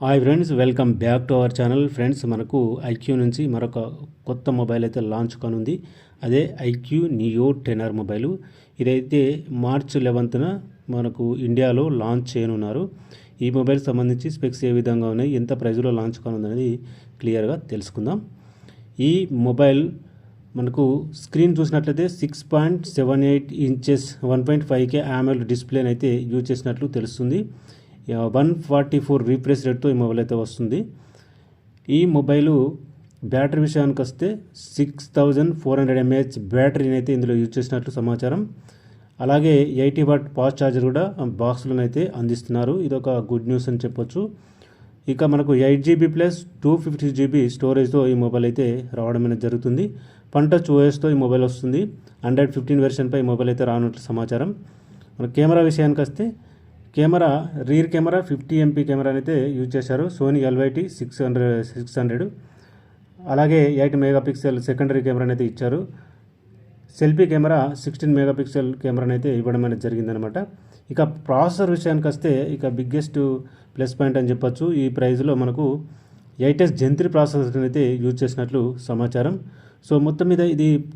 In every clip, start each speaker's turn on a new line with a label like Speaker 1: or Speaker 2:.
Speaker 1: Hi friends, welcome back to our channel. Friends, మనకు IQ నుంచి మరొక కొత్త మొబైల్ అయితే లాంచ్ కానుంది. అదే ఐక్యూ నియో 10R మొబైలు. ఇదైతే మార్చ్ 11న మనకు ఇండియాలో లాంచ్ చేయనున్నారు. ఈ మొబైల్ సంబంధించి స్పెక్స్ ఏ విధంగా ఉన్నాయి, ఎంత ప్రైజ్లో లాంచ్ కానుంది అనేది క్లియర్గా తెలుసుకుందాం. ఈ మొబైల్ మనకు స్క్రీన్ చూసినట్లయితే 6.78 ఇంచెస్ 1.5K AMOLED డిస్ప్లేని అయితే యూజ్ చేసినట్లు తెలుస్తుంది. 144 రీఫ్రెష్ రేట్తో ఈ మొబైల్ అయితే వస్తుంది. ఈ మొబైలు బ్యాటరీ విషయానికి వస్తే 6400 mAh బ్యాటరీని అయితే ఇందులో యూజ్ చేసినట్లు సమాచారం. అలాగే 80 వాట్ ఫాస్ట్ ఛార్జర్ కూడా బాక్స్లోనైతే అయితే అందిస్తున్నారు. ఇదొక గుడ్ న్యూస్ అని చెప్పొచ్చు. ఇక మనకు 8GB ప్లస్ 256GB స్టోరేజ్తో ఈ మొబైల్ అయితే రావడం అనేది జరుగుతుంది. పంటచ్ ఓఎస్తో ఈ మొబైల్ వస్తుంది. Android 15 వెర్షన్పై ఈ మొబైల్ అయితే రానున్నట్లు సమాచారం. మన కెమెరా విషయానికి వస్తే రీర్ కెమెరా 50 MP కెమెరాని అయితే యూజ్ చేశారు. Sony LYT 600. అలాగే 8 మెగాపిక్సెల్ సెకండరీ కెమెరాని అయితే ఇచ్చారు. సెల్ఫీ కెమెరా 16 మెగాపిక్సెల్ కెమెరాని అయితే ఇవ్వడం అనేది జరిగిందనమాట. ఇక ప్రాసెసర్ విషయానికి వస్తే బిగ్గెస్ట్ ప్లస్ పాయింట్ అని చెప్పొచ్చు. ఈ ప్రైజ్లో మనకు 8S Gen 3 ప్రాసెసర్ని అయితే యూజ్ చేసినట్లు సమాచారం. సో మొత్తం మీద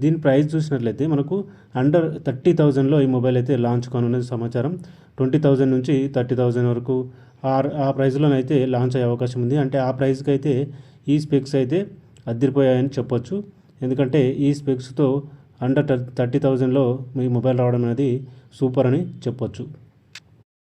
Speaker 1: దీని ప్రైస్ చూసినట్లయితే మనకు అండర్ 30,000లో ఈ మొబైల్ అయితే లాంచ్ కానున్నది సమాచారం. 20,000 నుంచి 30,000 వరకు ఆ ప్రైస్లోనైతే లాంచ్ అయ్యే అవకాశం ఉంది. అంటే ఆ ప్రైస్కి అయితే ఈ స్పెక్స్ అయితే అదిరిపోయాయని చెప్పొచ్చు. ఎందుకంటే ఈ స్పెక్స్తో అండర్ 30,000లో ఈ మొబైల్ రావడం అనేది సూపర్ అని చెప్పొచ్చు.